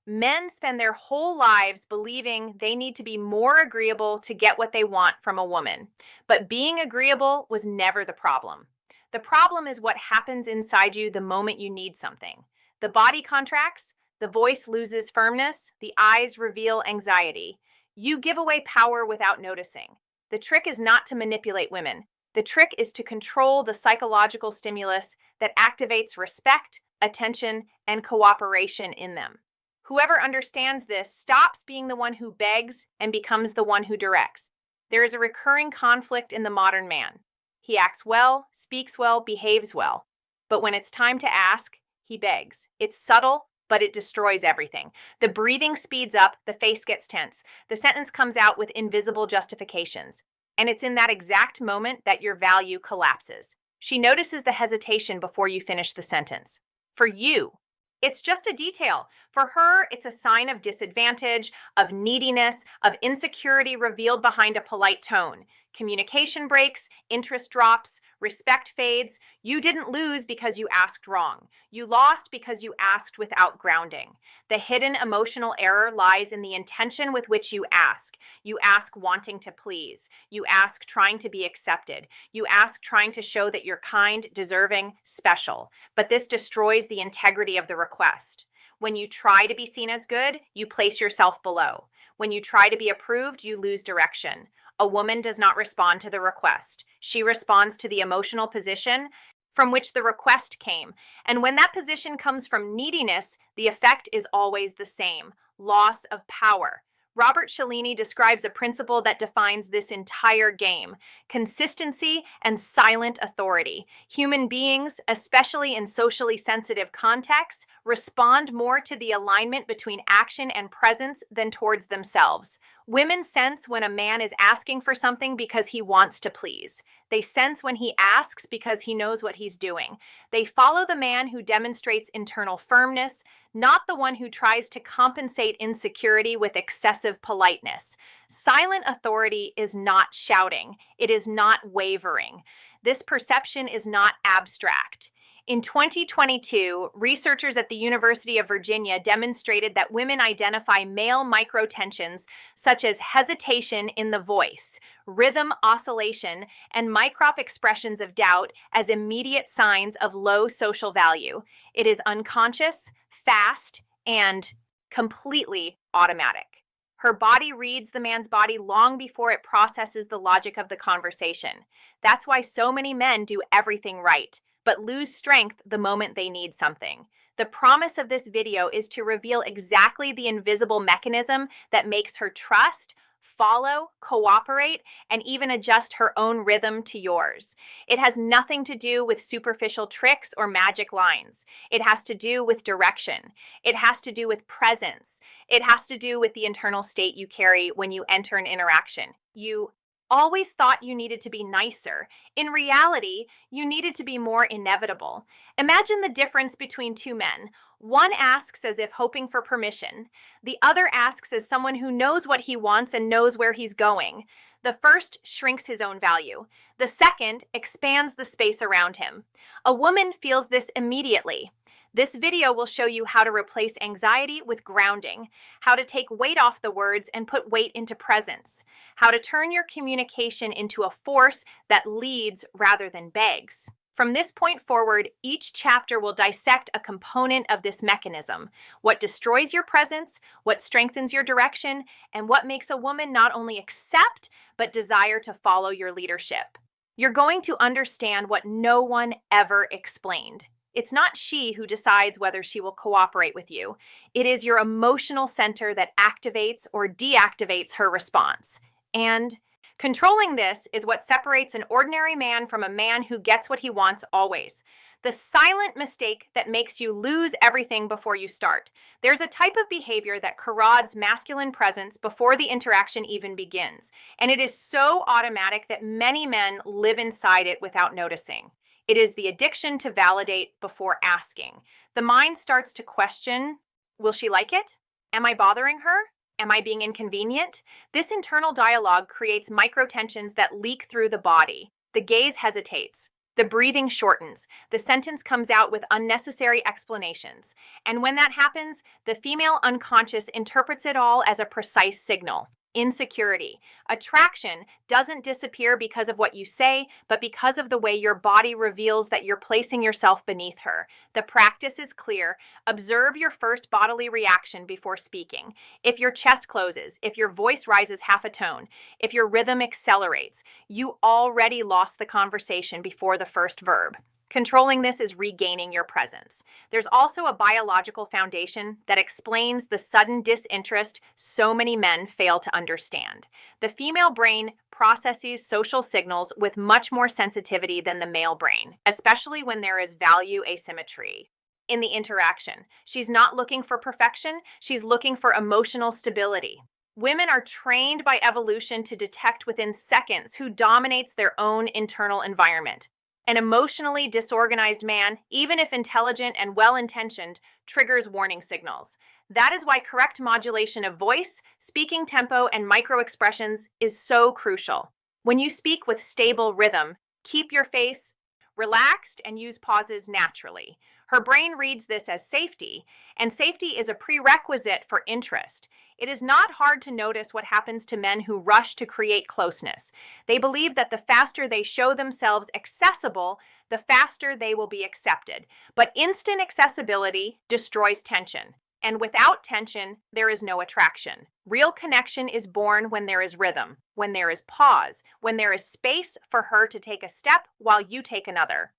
Men spend their whole lives believing they need to be more agreeable to get what they want from a woman. But being agreeable was never the problem. The problem is what happens inside you the moment you need something. The body contracts, the voice loses firmness, the eyes reveal anxiety. You give away power without noticing. The trick is not to manipulate women. The trick is to control the psychological stimulus that activates respect, attention, and cooperation in them. Whoever understands this stops being the one who begs and becomes the one who directs. There is a recurring conflict in the modern man. He acts well, speaks well, behaves well. But when it's time to ask, he begs. It's subtle, but it destroys everything. The breathing speeds up, the face gets tense. The sentence comes out with invisible justifications. And it's in that exact moment that your value collapses. She notices the hesitation before you finish the sentence. For you, it's just a detail. For her, it's a sign of disadvantage, of neediness, of insecurity revealed behind a polite tone. Communication breaks, interest drops, respect fades. You didn't lose because you asked wrong. You lost because you asked without grounding. The hidden emotional error lies in the intention with which you ask. You ask wanting to please. You ask trying to be accepted. You ask trying to show that you're kind, deserving, special. But this destroys the integrity of the request. When you try to be seen as good, you place yourself below. When you try to be approved, you lose direction. A woman does not respond to the request. She responds to the emotional position from which the request came. And when that position comes from neediness, the effect is always the same: loss of power. Robert Cialdini describes a principle that defines this entire game: consistency and silent authority. Human beings, especially in socially sensitive contexts, respond more to the alignment between action and presence than towards themselves. Women sense when a man is asking for something because he wants to please. They sense when he asks because he knows what he's doing. They follow the man who demonstrates internal firmness, not the one who tries to compensate insecurity with excessive politeness. Silent authority is not shouting. It is not wavering. This perception is not abstract. In 2022, researchers at the University of Virginia demonstrated that women identify male microtensions such as hesitation in the voice, rhythm oscillation, and microp expressions of doubt as immediate signs of low social value. It is unconscious, fast, and completely automatic. Her body reads the man's body long before it processes the logic of the conversation. That's why so many men do everything right, but lose strength the moment they need something. The promise of this video is to reveal exactly the invisible mechanism that makes her trust, follow, cooperate, and even adjust her own rhythm to yours. It has nothing to do with superficial tricks or magic lines. It has to do with direction. It has to do with presence. It has to do with the internal state you carry when you enter an interaction. You always thought you needed to be nicer. In reality, you needed to be more inevitable. Imagine the difference between two men. One asks as if hoping for permission. The other asks as someone who knows what he wants and knows where he's going. The first shrinks his own value. The second expands the space around him. A woman feels this immediately. This video will show you how to replace anxiety with grounding, how to take weight off the words and put weight into presence, how to turn your communication into a force that leads rather than begs. From this point forward, each chapter will dissect a component of this mechanism: what destroys your presence, what strengthens your direction, and what makes a woman not only accept, but desire to follow your leadership. You're going to understand what no one ever explained. It's not she who decides whether she will cooperate with you. It is your emotional center that activates or deactivates her response. And controlling this is what separates an ordinary man from a man who gets what he wants always. The silent mistake that makes you lose everything before you start. There's a type of behavior that corrodes masculine presence before the interaction even begins. And it is so automatic that many men live inside it without noticing. It is the addiction to validate before asking. The mind starts to question, will she like it? Am I bothering her? Am I being inconvenient? This internal dialogue creates microtensions that leak through the body. The gaze hesitates. The breathing shortens. The sentence comes out with unnecessary explanations. And when that happens, the female unconscious interprets it all as a precise signal. Insecurity. Attraction doesn't disappear because of what you say, but because of the way your body reveals that you're placing yourself beneath her. The practice is clear. Observe your first bodily reaction before speaking. If your chest closes, if your voice rises half a tone, if your rhythm accelerates, you already lost the conversation before the first verb. Controlling this is regaining your presence. There's also a biological foundation that explains the sudden disinterest so many men fail to understand. The female brain processes social signals with much more sensitivity than the male brain, especially when there is value asymmetry in the interaction. She's not looking for perfection, she's looking for emotional stability. Women are trained by evolution to detect within seconds who dominates their own internal environment. An emotionally disorganized man, even if intelligent and well-intentioned, triggers warning signals. That is why correct modulation of voice, speaking tempo, and micro-expressions is so crucial. When you speak with stable rhythm, keep your face relaxed and use pauses naturally. Her brain reads this as safety, and safety is a prerequisite for interest. It is not hard to notice what happens to men who rush to create closeness. They believe that the faster they show themselves accessible, the faster they will be accepted. But instant accessibility destroys tension. And without tension, there is no attraction. Real connection is born when there is rhythm, when there is pause, when there is space for her to take a step while you take another.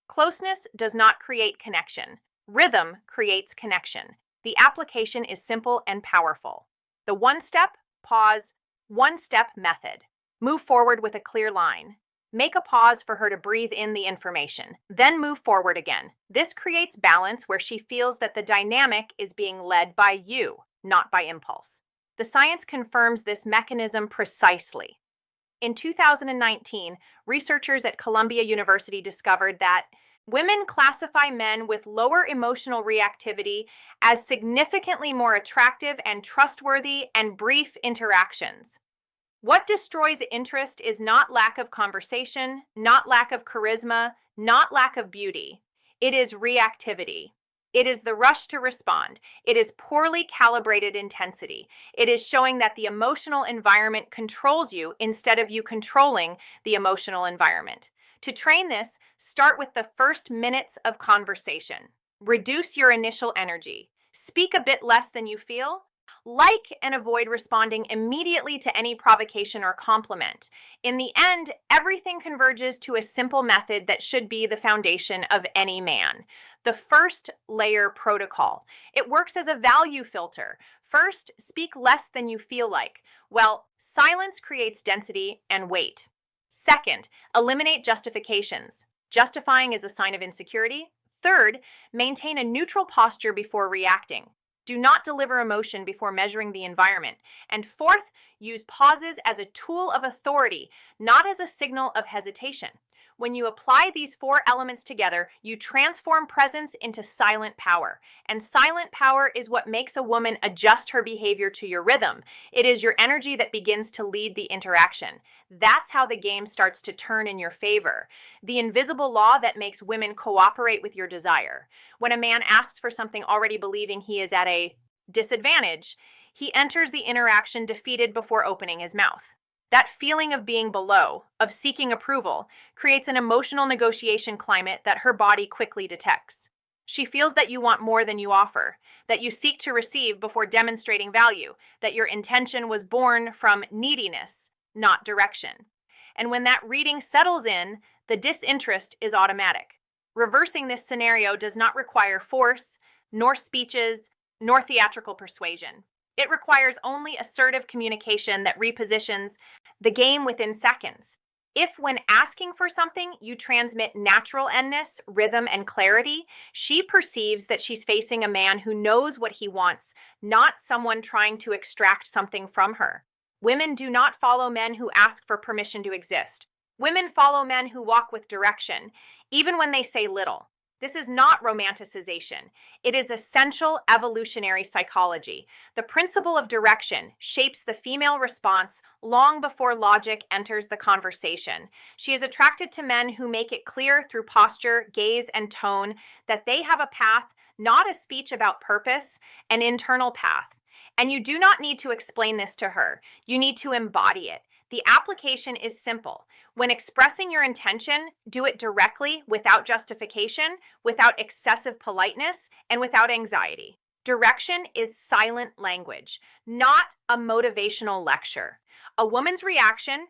Closeness does not create connection. Rhythm creates connection. The application is simple and powerful. The one-step, pause, one-step method. Move forward with a clear line. Make a pause for her to breathe in the information, then move forward again. This creates balance where she feels that the dynamic is being led by you, not by impulse. The science confirms this mechanism precisely. In 2019, researchers at Columbia University discovered that women classify men with lower emotional reactivity as significantly more attractive and trustworthy and brief interactions. What destroys interest is not lack of conversation, not lack of charisma, not lack of beauty. It is reactivity. It is the rush to respond. It is poorly calibrated intensity. It is showing that the emotional environment controls you instead of you controlling the emotional environment. To train this, start with the first minutes of conversation. Reduce your initial energy. Speak a bit less than you feel. Like and avoid responding immediately to any provocation or compliment. In the end, everything converges to a simple method that should be the foundation of any man. The first layer protocol. It works as a value filter. First, speak less than you feel like. Well, silence creates density and weight. Second, eliminate justifications. Justifying is a sign of insecurity. Third, maintain a neutral posture before reacting. Do not deliver emotion before measuring the environment. And fourth, use pauses as a tool of authority, not as a signal of hesitation. When you apply these four elements together, you transform presence into silent power. And silent power is what makes a woman adjust her behavior to your rhythm. It is your energy that begins to lead the interaction. That's how the game starts to turn in your favor. The invisible law that makes women cooperate with your desire. When a man asks for something already believing he is at a disadvantage, he enters the interaction defeated before opening his mouth. That feeling of being below, of seeking approval, creates an emotional negotiation climate that her body quickly detects. She feels that you want more than you offer, that you seek to receive before demonstrating value, that your intention was born from neediness, not direction. And when that reading settles in, the disinterest is automatic. Reversing this scenario does not require force, nor speeches, nor theatrical persuasion. It requires only assertive communication that repositions the game within seconds. If, when asking for something, you transmit naturalness, rhythm, and clarity, she perceives that she's facing a man who knows what he wants, not someone trying to extract something from her. Women do not follow men who ask for permission to exist. Women follow men who walk with direction, even when they say little. This is not romanticization. It is essential evolutionary psychology. The principle of direction shapes the female response long before logic enters the conversation. She is attracted to men who make it clear through posture, gaze, and tone that they have a path, not a speech about purpose, an internal path. And you do not need to explain this to her. You need to embody it. The application is simple. When expressing your intention, do it directly, without justification, without excessive politeness, and without anxiety. Direction is silent language, not a motivational lecture. A woman's reaction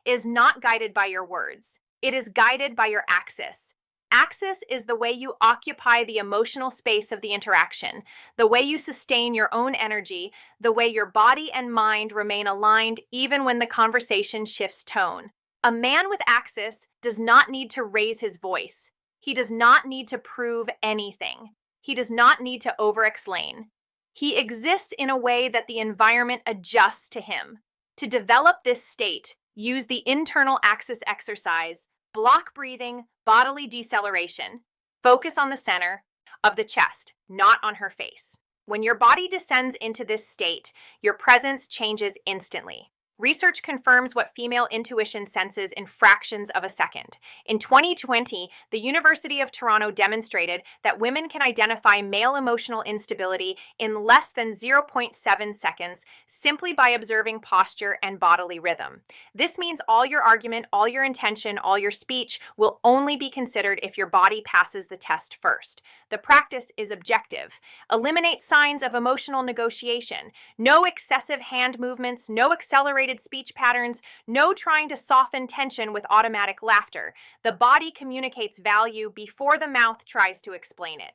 is not guided by your words. It is guided by your axis. Axis is the way you occupy the emotional space of the interaction, the way you sustain your own energy, the way your body and mind remain aligned even when the conversation shifts tone. A man with axis does not need to raise his voice. He does not need to prove anything. He does not need to over-explain. He exists in a way that the environment adjusts to him. To develop this state, use the internal axis exercise. Block breathing, bodily deceleration. Focus on the center of the chest, not on her face. When your body descends into this state, your presence changes instantly. Research confirms what female intuition senses in fractions of a second. In 2020, the University of Toronto demonstrated that women can identify male emotional instability in less than 0.7 seconds simply by observing posture and bodily rhythm. This means all your argument, all your intention, all your speech will only be considered if your body passes the test first. The practice is objective. Eliminate signs of emotional negotiation. No excessive hand movements, no accelerated speech patterns, no trying to soften tension with automatic laughter. The body communicates value before the mouth tries to explain it.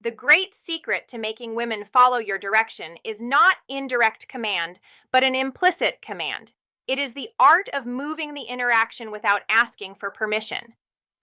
The great secret to making women follow your direction is not indirect command, but an implicit command. It is the art of moving the interaction without asking for permission.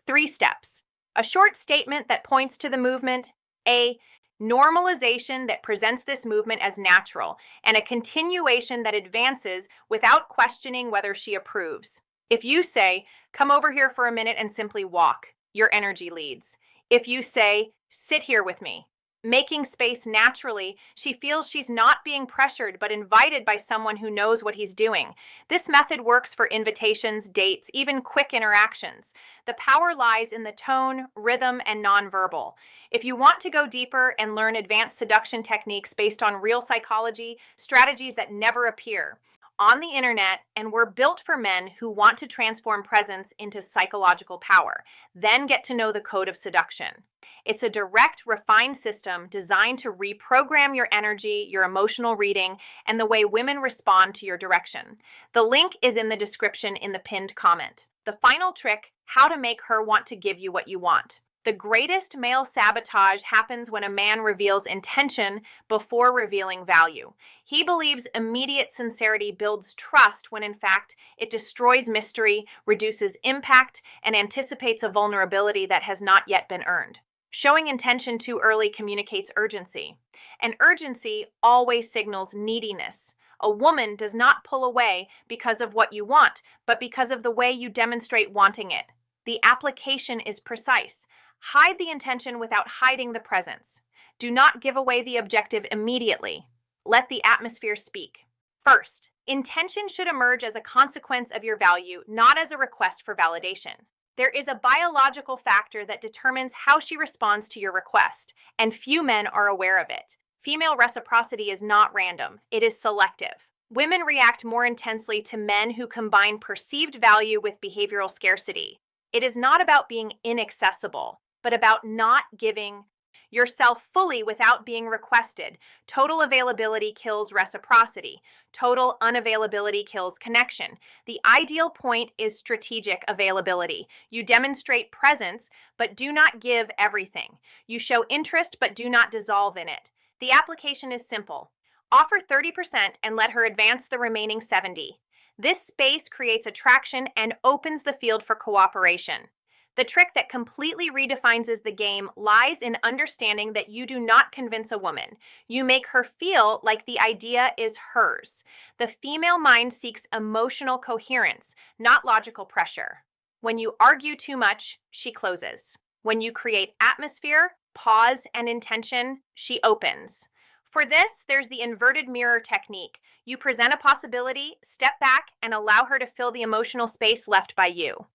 3 steps. A short statement that points to the movement. A normalization that presents this movement as natural, and a continuation that advances without questioning whether she approves. If you say, "Come over here for a minute and simply walk," your energy leads. If you say, "Sit here with me," making space naturally, she feels she's not being pressured but invited by someone who knows what he's doing. This method works for invitations, dates, even quick interactions. The power lies in the tone, rhythm, and nonverbal. If you want to go deeper and learn advanced seduction techniques based on real psychology, strategies that never appear on the internet and were built for men who want to transform presence into psychological power, then get to know the code of seduction. It's a direct, refined system designed to reprogram your energy, your emotional reading, and the way women respond to your direction. The link is in the description in the pinned comment. The final trick, how to make her want to give you what you want. The greatest male sabotage happens when a man reveals intention before revealing value. He believes immediate sincerity builds trust when in fact it destroys mystery, reduces impact, and anticipates a vulnerability that has not yet been earned. Showing intention too early communicates urgency, and urgency always signals neediness. A woman does not pull away because of what you want, but because of the way you demonstrate wanting it. The application is precise. Hide the intention without hiding the presence. Do not give away the objective immediately. Let the atmosphere speak. First, intention should emerge as a consequence of your value, not as a request for validation. There is a biological factor that determines how she responds to your request, and few men are aware of it. Female reciprocity is not random, it is selective. Women react more intensely to men who combine perceived value with behavioral scarcity. It is not about being inaccessible, but about not giving yourself fully without being requested. Total availability kills reciprocity. Total unavailability kills connection. The ideal point is strategic availability. You demonstrate presence, but do not give everything. You show interest, but do not dissolve in it. The application is simple. Offer 30% and let her advance the remaining 70%. This space creates attraction and opens the field for cooperation. The trick that completely redefines the game lies in understanding that you do not convince a woman. You make her feel like the idea is hers. The female mind seeks emotional coherence, not logical pressure. When you argue too much, she closes. When you create atmosphere, pause, and intention, she opens. For this, there's the inverted mirror technique. You present a possibility, step back, and allow her to fill the emotional space left by you.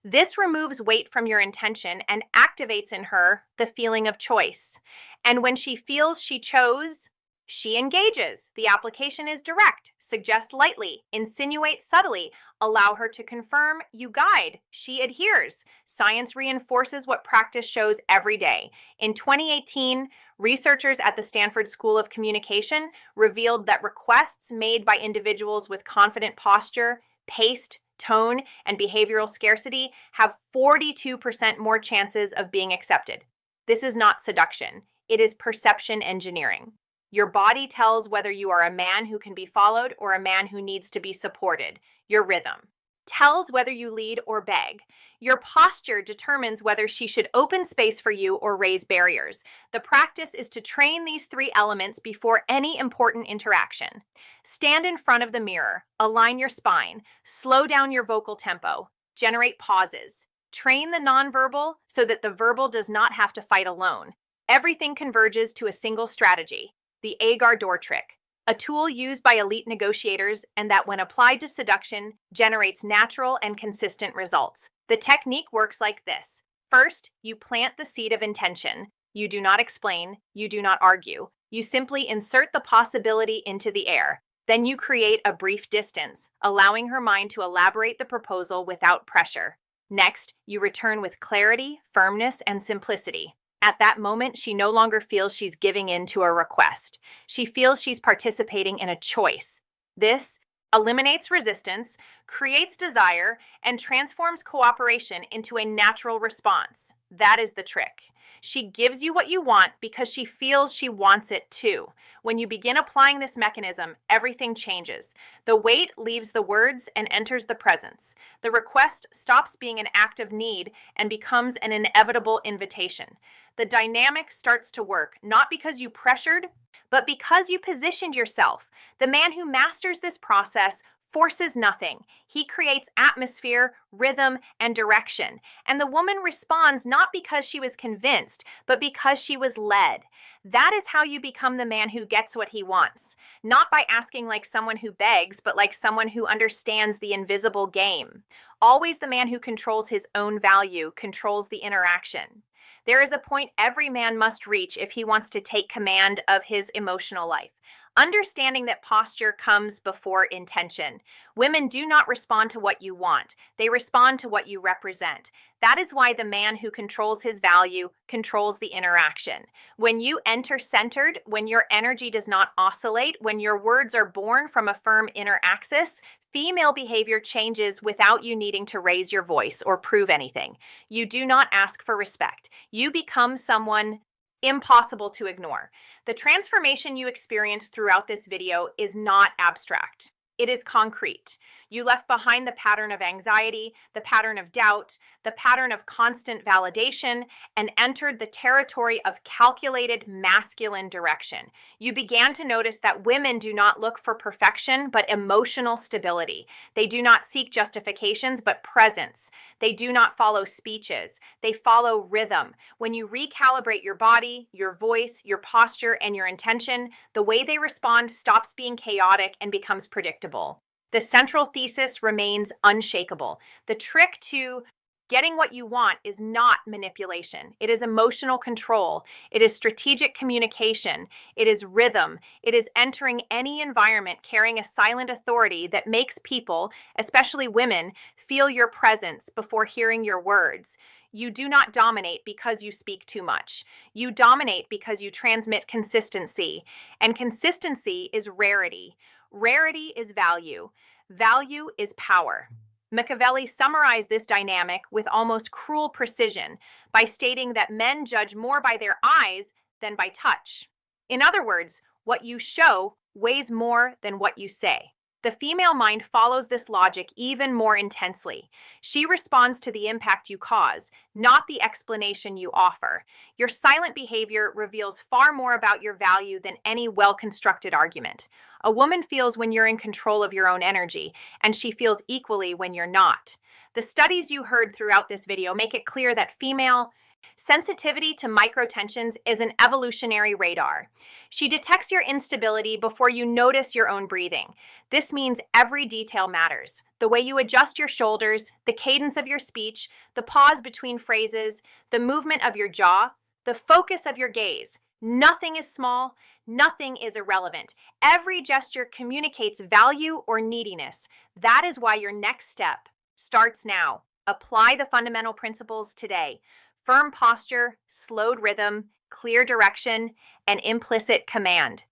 This removes weight from your intention and activates in her the feeling of choice. And when she feels she chose, she engages. The application is direct. Suggest lightly. Insinuate subtly. Allow her to confirm. You guide. She adheres. Science reinforces what practice shows every day. In 2018, researchers at the Stanford School of Communication revealed that requests made by individuals with confident posture, pace, tone, and behavioral scarcity have 42% more chances of being accepted. This is not seduction. It is perception engineering. Your body tells whether you are a man who can be followed or a man who needs to be supported. Your rhythm tells whether you lead or beg. Your posture determines whether she should open space for you or raise barriers. The practice is to train these three elements before any important interaction. Stand in front of the mirror, align your spine, slow down your vocal tempo, generate pauses. Train the nonverbal so that the verbal does not have to fight alone. Everything converges to a single strategy. The Agar door trick, a tool used by elite negotiators and that when applied to seduction generates natural and consistent results. The technique works like this. First, you plant the seed of intention. You do not explain, you do not argue. You simply insert the possibility into the air. Then you create a brief distance, allowing her mind to elaborate the proposal without pressure. Next, you return with clarity, firmness, and simplicity. At that moment, she no longer feels she's giving in to a request. She feels she's participating in a choice. This eliminates resistance, creates desire, and transforms cooperation into a natural response. That is the trick. She gives you what you want because she feels she wants it too. When you begin applying this mechanism, everything changes. The weight leaves the words and enters the presence. The request stops being an act of need and becomes an inevitable invitation. The dynamic starts to work, not because you pressured, but because you positioned yourself. The man who masters this process forces nothing. He creates atmosphere, rhythm, and direction. And the woman responds not because she was convinced, but because she was led. That is how you become the man who gets what he wants. Not by asking like someone who begs, but like someone who understands the invisible game. Always the man who controls his own value, controls the interaction. There is a point every man must reach if he wants to take command of his emotional life. Understanding that posture comes before intention. Women do not respond to what you want. They respond to what you represent. That is why the man who controls his value controls the interaction. When you enter centered, when your energy does not oscillate, when your words are born from a firm inner axis, female behavior changes without you needing to raise your voice or prove anything. You do not ask for respect. You become someone impossible to ignore. The transformation you experience throughout this video is not abstract. It is concrete. You left behind the pattern of anxiety, the pattern of doubt, the pattern of constant validation, and entered the territory of calculated masculine direction. You began to notice that women do not look for perfection, but emotional stability. They do not seek justifications, but presence. They do not follow speeches. They follow rhythm. When you recalibrate your body, your voice, your posture, and your intention, the way they respond stops being chaotic and becomes predictable. The central thesis remains unshakable. The trick to getting what you want is not manipulation. It is emotional control. It is strategic communication. It is rhythm. It is entering any environment carrying a silent authority that makes people, especially women, feel your presence before hearing your words. You do not dominate because you speak too much. You dominate because you transmit consistency. And consistency is rarity. Rarity is value. Value is power. Machiavelli summarized this dynamic with almost cruel precision by stating that men judge more by their eyes than by touch. In other words, what you show weighs more than what you say. The female mind follows this logic even more intensely. She responds to the impact you cause, not the explanation you offer. Your silent behavior reveals far more about your value than any well-constructed argument. A woman feels when you're in control of your own energy, and she feels equally when you're not. The studies you heard throughout this video make it clear that female Sensitivity to microtensions is an evolutionary radar. She detects your instability before you notice your own breathing. This means every detail matters. The way you adjust your shoulders, the cadence of your speech, the pause between phrases, the movement of your jaw, the focus of your gaze. Nothing is small, nothing is irrelevant. Every gesture communicates value or neediness. That is why your next step starts now. Apply the fundamental principles today. Firm posture, slowed rhythm, clear direction, and implicit command.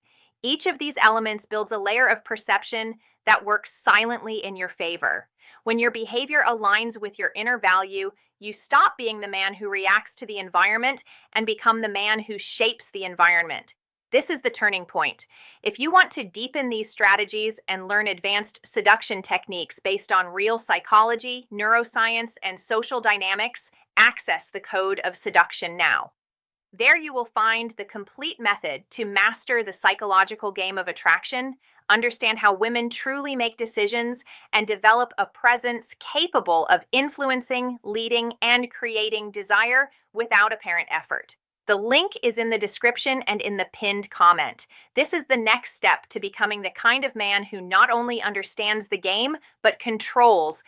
Each of these elements builds a layer of perception that works silently in your favor. When your behavior aligns with your inner value, you stop being the man who reacts to the environment and become the man who shapes the environment. This is the turning point. If you want to deepen these strategies and learn advanced seduction techniques based on real psychology, neuroscience, and social dynamics, access the Code of Seduction now. There you will find the complete method to master the psychological game of attraction, understand how women truly make decisions, and develop a presence capable of influencing, leading, and creating desire without apparent effort. The link is in the description and in the pinned comment. This is the next step to becoming the kind of man who not only understands the game, but controls